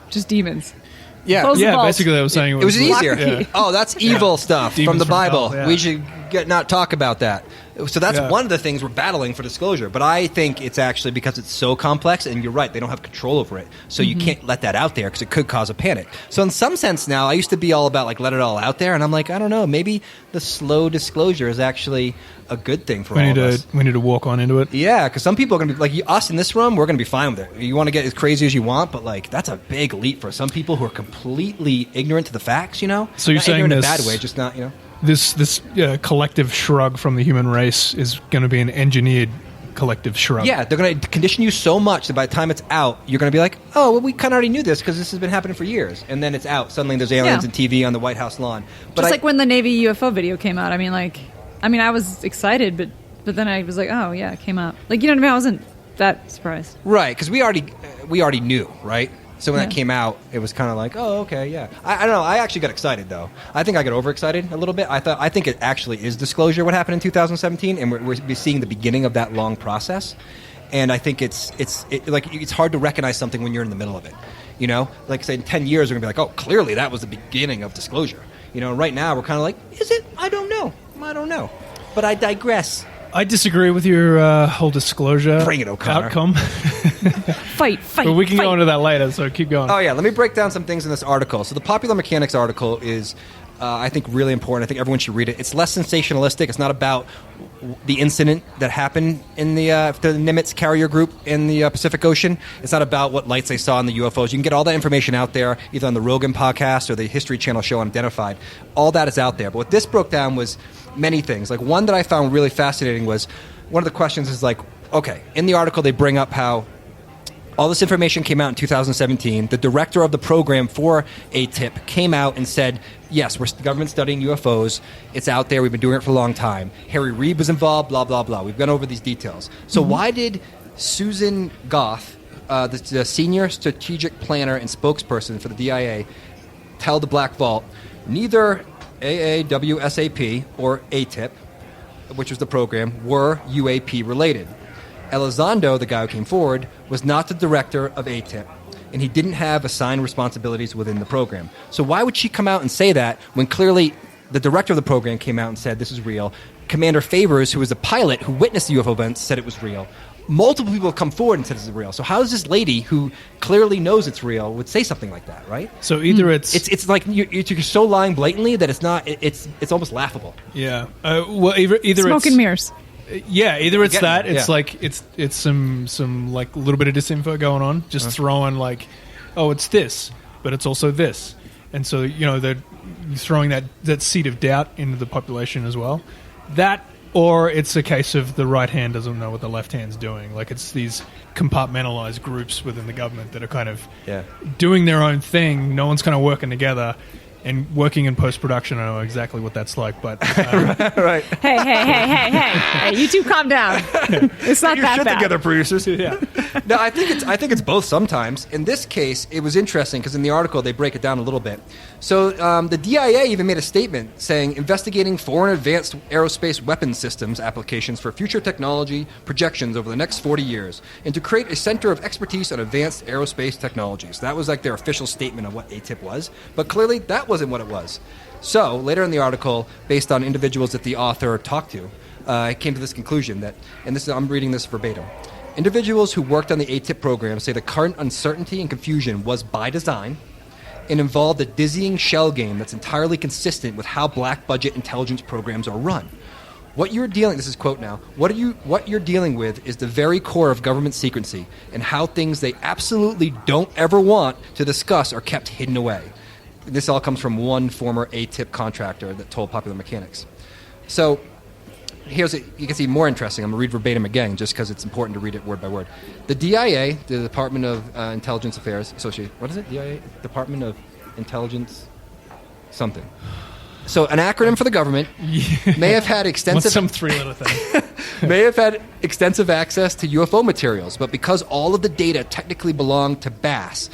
just demons. Yeah, Close the vault. basically I was saying it was easier. Yeah. Oh, that's evil stuff Demons from the from Bible. hell, yeah. We should not talk about that. So that's one of the things we're battling for disclosure. But I think it's actually because it's so complex, and you're right, they don't have control over it. So you can't let that out there because it could cause a panic. So in some sense now, I used to be all about like let it all out there, and I'm like, I don't know, maybe the slow disclosure is actually a good thing for all of us. We need to walk on into it. Yeah, because some people are going to be like us in this room. We're going to be fine with it. You want to get as crazy as you want, but like that's a big leap for some people who are completely ignorant to the facts. You know, So you're not saying ignorant in a this- bad way, just not This collective shrug from the human race is going to be an engineered collective shrug. Yeah, they're going to condition you so much that by the time it's out, you're going to be like, oh, well, we kind of already knew this because this has been happening for years. And then it's out. Suddenly there's aliens and TV on the White House lawn. But Just like when the Navy UFO video came out. I mean, I was excited, but then I was like, oh, yeah, it came out. Like, you know what I mean? I wasn't that surprised. Right, because we already knew, right? So when that came out, it was kind of like, oh, okay, yeah. I don't know. I actually got excited, though. I think I got overexcited a little bit. I think it actually is disclosure what happened in 2017, and we're seeing the beginning of that long process. And I think it's hard to recognize something when you're in the middle of it. You know, like say in 10 years, we're gonna be like, oh, clearly that was the beginning of disclosure. You know, right now we're kind of like, is it? I don't know. But I digress. I disagree with your whole disclosure Bring it, O'Connor. outcome. Fight. But we can go into that later, so keep going. Oh, yeah. Let me break down some things in this article. So the Popular Mechanics article is, I think, really important. I think everyone should read it. It's less sensationalistic. It's not about the incident that happened in the Nimitz carrier group in the Pacific Ocean. It's not about what lights they saw in the UFOs. You can get all that information out there, either on the Rogan podcast or the History Channel show Unidentified. All that is out there. But what this broke down was many things. Like one that I found really fascinating was one of the questions is like, okay, in the article they bring up how all this information came out in 2017. The director of the program for ATIP came out and said, yes, we're the government studying UFOs. It's out there. We've been doing it for a long time. Harry Reid was involved, blah, blah, blah. We've gone over these details. So why did Susan Goff, the senior strategic planner and spokesperson for the DIA, tell the Black Vault neither AAWSAP or ATIP, which was the program, were UAP related? Elizondo, the guy who came forward, was not the director of ATIP, and he didn't have assigned responsibilities within the program. So why would she come out and say that when clearly the director of the program came out and said this is real? Commander Favors, who was a pilot who witnessed the UFO events, said it was real. Multiple people have come forward and said this is real. So how is this lady who clearly knows it's real would say something like that, right? So either It's like you're so lying blatantly that it's not. It's almost laughable. Yeah. Well, either Smoke it's and mirrors. Yeah, either it's that, Yeah. it's like it's some like a little bit of disinfo going on, just throwing like, oh, it's this, but it's also this, and so they're throwing that seed of doubt into the population as well. That, or it's a case of the right hand doesn't know what the left hand's doing. Like it's these compartmentalized groups within the government that are kind of doing their own thing. No one's kind of working together. And working in post-production, I know exactly what that's like, but... right. Hey, you two calm down. It's not that bad. Together, producers. Yeah. No, I think it's both sometimes. In this case, it was interesting because in the article, they break it down a little bit. So the DIA even made a statement saying, investigating foreign advanced aerospace weapons systems applications for future technology projections over the next 40 years, and to create a center of expertise on advanced aerospace technologies. That was like their official statement of what ATIP was. But clearly, that wasn't what it was. So later in the article, based on individuals that the author talked to, I came to this conclusion that, and I'm reading this verbatim, individuals who worked on the ATIP program say the current uncertainty and confusion was by design and involved a dizzying shell game that's entirely consistent with how black budget intelligence programs are run. What you're dealing, this is quote now, what you're dealing with is the very core of government secrecy and how things they absolutely don't ever want to discuss are kept hidden away. This all comes from one former ATIP contractor that told Popular Mechanics. So you can see more interesting. I'm going to read verbatim again just because it's important to read it word by word. The DIA, the Department of Intelligence Affairs Association, what is it? DIA? Department of Intelligence something. So an acronym for the government may have had extensive... some three-letter thing. may have had extensive access to UFO materials, but because all of the data technically belonged to BASS,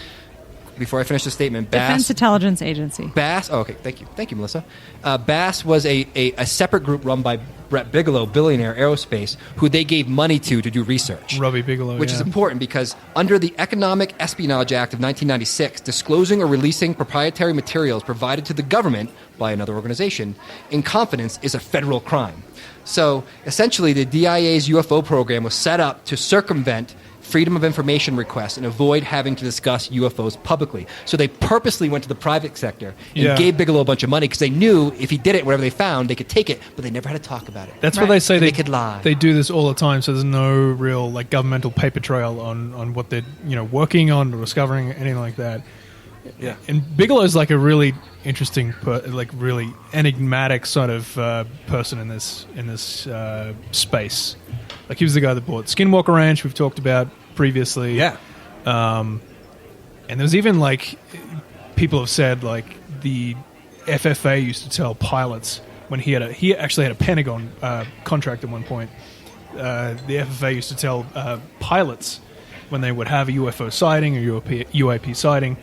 before I finish the statement, Defense Intelligence Agency. Bass. Oh, okay, thank you, Melissa. Bass was a separate group run by Brett Bigelow, billionaire aerospace, who they gave money to do research. Robbie Bigelow, which is important because under the Economic Espionage Act of 1996, disclosing or releasing proprietary materials provided to the government by another organization in confidence is a federal crime. So essentially, the DIA's UFO program was set up to circumvent freedom of information requests and avoid having to discuss UFOs publicly. So they purposely went to the private sector and gave Bigelow a bunch of money because they knew if he did it, whatever they found, they could take it, but they never had to talk about it. That's what they say. They could lie. They do this all the time, so there's no real like governmental paper trail on what they're working on or discovering, anything like that. Yeah. And Bigelow's like a really interesting, really enigmatic sort of person in this space. Like he was the guy that bought Skinwalker Ranch, we've talked about previously. Yeah. And there was even like people have said like the FFA used to tell pilots when he actually had a Pentagon contract at one point. The FFA used to tell pilots when they would have a UFO sighting or UAP sighting,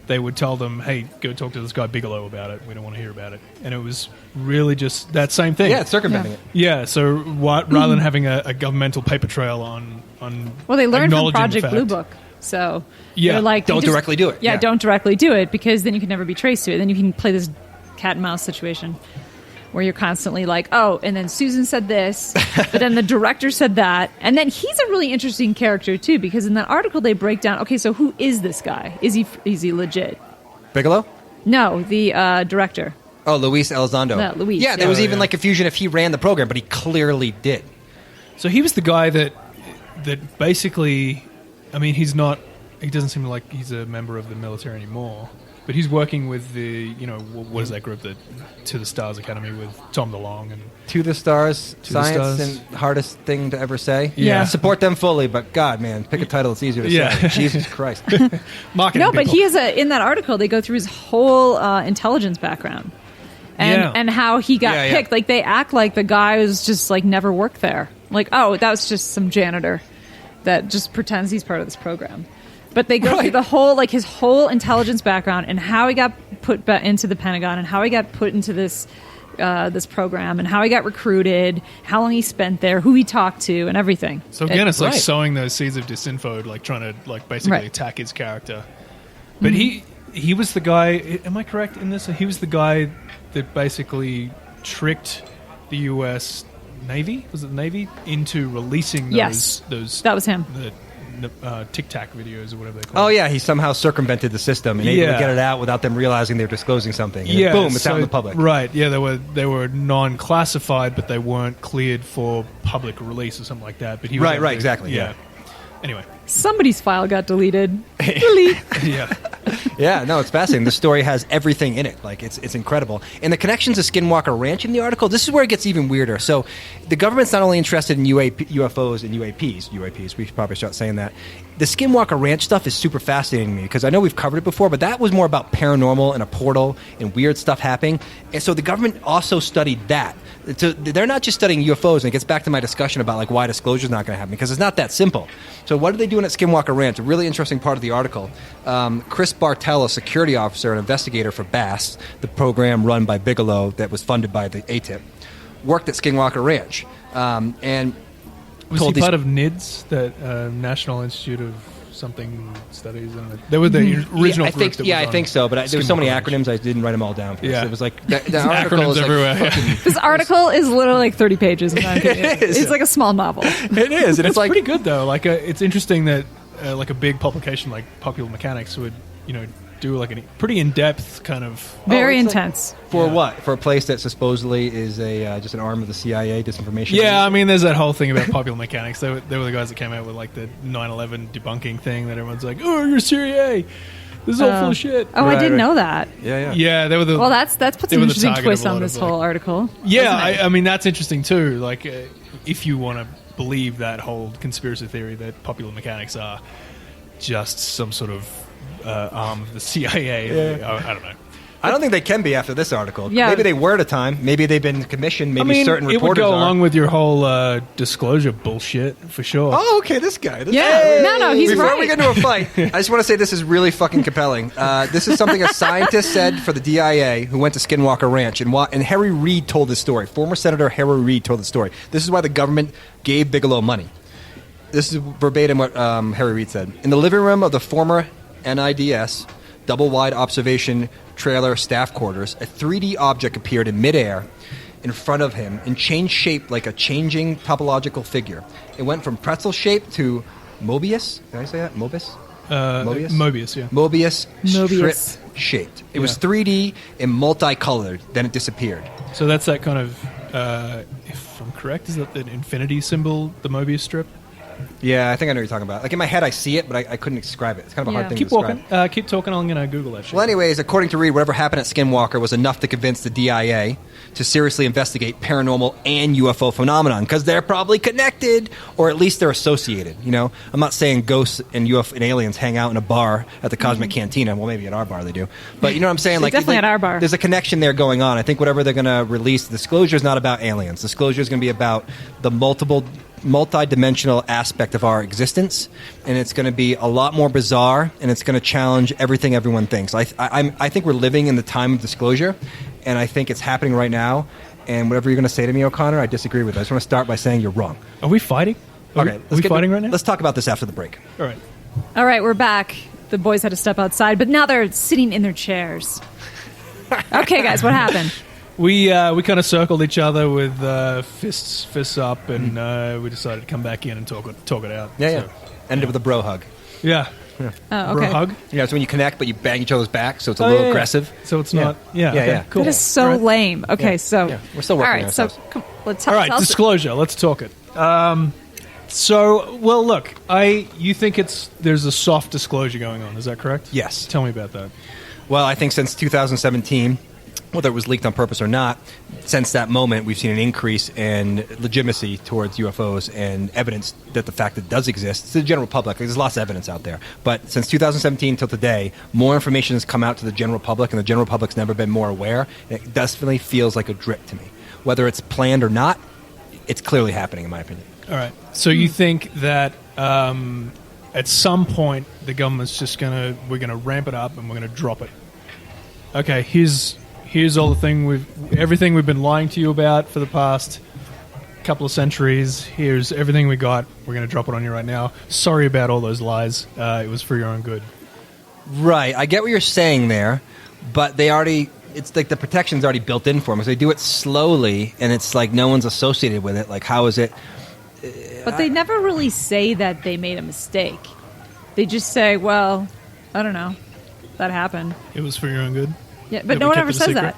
they would tell them, hey, go talk to this guy Bigelow about it. We don't want to hear about it. And it was really just that same thing. Yeah, it's circumventing it. Yeah, so rather than having a governmental paper trail on well, they learned from acknowledging Project the fact. Blue Book. So Yeah, they're like, don't directly do it. Yeah, Yeah. don't directly do it because then you can never be traced to it. Then you can play this cat and mouse situation where you're constantly like, oh, and then Susan said this, but then the director said that. And then he's a really interesting character, too, because in that article they break down, okay, so who is this guy? Is he legit? Bigelow? No, the director. Oh, Luis Elizondo. No, Luis, Yeah, there was yeah. even like confusion if he ran the program, but he clearly did. So he was the guy that basically, I mean, he doesn't seem like he's a member of the military anymore, but he's working with the, what is that group, that To the Stars Academy with Tom DeLonge and To the stars, To the science, stars. and hardest thing to ever say. Yeah. Support them fully, but God, man, pick a title that's easier to Yeah. say. Jesus Christ. marketing No, but people. he is in that article, they go through his whole intelligence background. And how he got Yeah. picked. Like, they act like the guy was just, like, never worked there. Like, oh, that was just some janitor that just pretends he's part of this program. But they go through the whole, like, his whole intelligence background and how he got put into the Pentagon and how he got put into this program and how he got recruited, how long he spent there, who he talked to, and everything. So again, it's like Right. sowing those seeds of disinfo, like trying to like basically Right. attack his character. But he was the guy. Am I correct in this? He was the guy that basically tricked the U.S. Navy. Was it the Navy into releasing Yes. those That was him. the Tic Tac videos or whatever they call. Oh, it. yeah, he somehow circumvented the system and able to Yeah. get it out without them realizing they're disclosing something. And then boom, it's out in the public. Right, yeah, they were non-classified, but they weren't cleared for public release or something like that. But he was Right, able right, to- exactly, yeah. Anyway, Somebody's file got deleted. Delete. yeah. Yeah, no, it's fascinating. The story has everything in it. Like, it's incredible. And the connections to Skinwalker Ranch in the article, this is where it gets even weirder. So the government's not only interested in UFOs and UAPs, we should probably start saying that. The Skinwalker Ranch stuff is super fascinating to me because I know we've covered it before, but that was more about paranormal and a portal and weird stuff happening. And so the government also studied that. So they're not just studying UFOs, and it gets back to my discussion about like why disclosure is not going to happen, because it's not that simple. So what are they doing at Skinwalker Ranch? A really interesting part of the article. Chris Bartell, a security officer and investigator for BASS, the program run by Bigelow that was funded by the ATIP, worked at Skinwalker Ranch. And Was told he these- part of NIDS, that National Institute of something studies? And there were the original. I think, group that yeah, was I on think so. But there were so many Skinwalker Ranch. acronyms, I didn't write them all down. For Yeah. So it was like the article Acronyms is like everywhere. fucking- This article is literally like 30 pages. In my opinion. It is. It's like a small novel. It is, and It's it's like pretty good though. Like it's interesting that like a big publication like Popular Mechanics would do like a pretty in-depth kind of. Very it's like- intense. for Yeah. what? For a place that supposedly is a just an arm of the CIA disinformation. Yeah, I mean, there's that whole thing about Popular Mechanics. They were the guys that came out with like the 9/11 debunking thing that everyone's like, "Oh, you're CIA. This is all full of shit." Oh, I Right, didn't right. know that. yeah. Yeah, they were the. Well, that puts They an were the interesting target twist of a on lot this of, whole like- article. Yeah, doesn't it? I mean that's interesting too. Like, if you want to believe that whole conspiracy theory that Popular Mechanics are just some sort of arm of the CIA, Yeah. I don't know. I don't think they can be after this article. Yeah. Maybe they were at a time. Maybe they've been commissioned. Maybe certain it would reporters go are. along with your whole disclosure bullshit for sure. Oh, okay, this guy. Yeah. No, he's Before right. we get into a fight, I just want to say this is really fucking compelling. This is something a scientist said for the DIA who went to Skinwalker Ranch. And Harry Reid told this story. Former Senator Harry Reid told the story. This is why the government gave Bigelow money. This is verbatim what Harry Reid said. In the living room of the former NIDS double-wide observation trailer staff quarters, a 3D object appeared in midair in front of him and changed shape like a changing topological figure. It went from pretzel shape to Mobius. Did I say that? Mobius? Mobius? Mobius, yeah. Mobius Mobius. strip shaped. It was Yeah. 3D and multicolored. Then it disappeared. So that's that kind of, if I'm correct, is that the infinity symbol, the Mobius strip? Yeah, I think I know what you're talking about. Like in my head, I see it, but I couldn't describe it. It's kind of a hard Yeah. thing Keep to describe. walking. Keep talking. I'm going to Google that shit. Well, anyways, according to Reed, whatever happened at Skinwalker was enough to convince the DIA to seriously investigate paranormal and UFO phenomenon because they're probably connected, or at least they're associated. You know, I'm not saying ghosts and UFO and aliens hang out in a bar at the Cosmic Cantina. Well, maybe at our bar they do, but you know what I'm saying? Definitely at our bar. There's a connection there going on. I think whatever they're going to release, disclosure is not about aliens. Disclosure is going to be about the multi-dimensional aspect of our existence, and it's going to be a lot more bizarre, and it's going to challenge everything everyone thinks. I think we're living in the time of disclosure, and I think it's happening right now. And whatever you're going to say to me, O'Connor, I disagree with. I just want to start by saying you're wrong. Are we fighting? Okay, Are we fighting right now? Let's talk about this after the break. All right. All right, we're back. The boys had to step outside, but now they're sitting in their chairs. Okay, guys, what happened? We kind of circled each other with fists up, and we decided to come back in and talk it out. Yeah. So, Ended with a bro hug. yeah. Oh, Bro okay. hug. Yeah, it's when you connect, but you bang each other's back, so it's a Oh, little yeah. aggressive. So it's Yeah. not. Yeah. Yeah, okay, yeah. Cool. That is so Right. lame. Okay, Yeah. so Yeah. We're still working all on right, so ourselves. let's All right, tell us- disclosure. Let's talk it. Well, look, you think there's a soft disclosure going on. Is that correct? Yes. Tell me about that. Well, I think since 2017, whether it was leaked on purpose or not, since that moment, we've seen an increase in legitimacy towards UFOs and evidence that the fact it does exist. To the general public, there's lots of evidence out there. But since 2017 till today, more information has come out to the general public, and the general public's never been more aware. It definitely feels like a drip to me. Whether it's planned or not, it's clearly happening, in my opinion. All right. So you think that at some point the government's just we're gonna ramp it up and we're gonna drop it? Okay. Here's all the everything we've been lying to you about for the past couple of centuries. Here's everything we got. We're going to drop it on you right now. Sorry about all those lies. It was for your own good. Right. I get what you're saying there, but it's like the protection's already built in for them. So they do it slowly, and it's like no one's associated with it. Like, how is it? But they never really say that they made a mistake. They just say, well, I don't know. That happened. It was for your own good. Yeah, That but we no one kept ever it a says secret? that.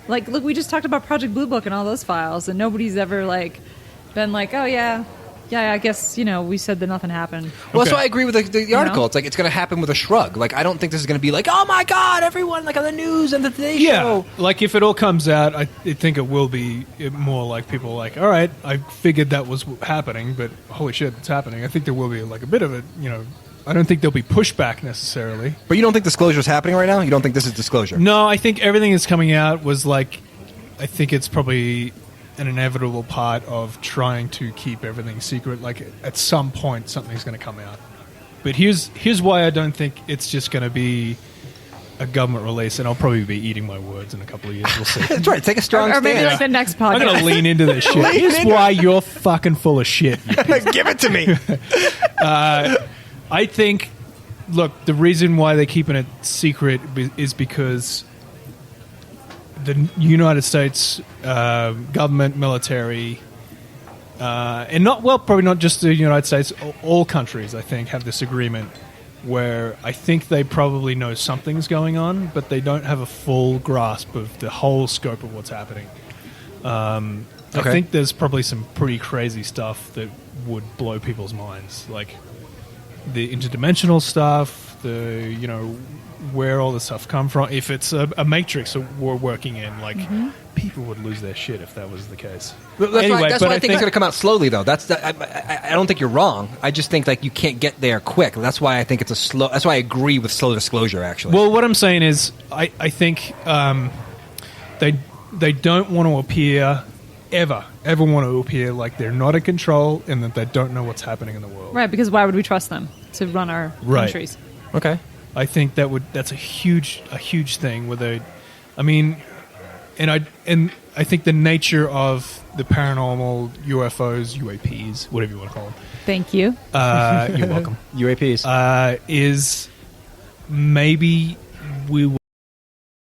Like, look, we just talked about Project Blue Book and all those files, and nobody's ever, like, been like, oh, yeah, I guess, we said that nothing happened. Well, Okay. so I agree with the article. know? It's like it's going to happen with a shrug. Like, I don't think this is going to be like, oh my god, everyone, like on the news and the Today Yeah. Show. Like if it all comes out, I think it will be more like people are like, all right, I figured that was happening, but holy shit, it's happening. I think there will be like a bit of a, I don't think there'll be pushback necessarily. But you don't think disclosure is happening right now? You don't think this is disclosure? No, I think everything that's coming out was like, I think it's probably an inevitable part of trying to keep everything secret. Like at some point, something's going to come out. But here's why I don't think it's just going to be a government release, and I'll probably be eating my words in a couple of years. We'll see. That's right. Take a strong Or maybe stand. like the next I'm going podcast. to lean into this shit. Lean Here's into why you're fucking full of shit. You Give it to me. I think, look, the reason why they're keeping it secret is because the United States government, military, and probably not just the United States, all countries, I think, have this agreement where I think they probably know something's going on, but they don't have a full grasp of the whole scope of what's happening. I Okay. think there's probably some pretty crazy stuff that would blow people's minds, like the interdimensional stuff, the where all the stuff come from. If it's a matrix that we're working in, like people would lose their shit if that was the case. That's why I think it's going to come out slowly, though. I don't think you're wrong. I just think like you can't get there quick. That's why I think it's a slow. That's why I agree with slow disclosure. Actually, well, what I'm saying is, I think they don't want to appear ever want to appear like they're not in control and that they don't know what's happening in the world. Right, because why would we trust them to run our countries? Okay. I think that's a huge thing where they, I mean, and I think the nature of the paranormal, UFOs, UAPs, whatever you want to call them. Thank you. You're welcome. UAPs Is maybe we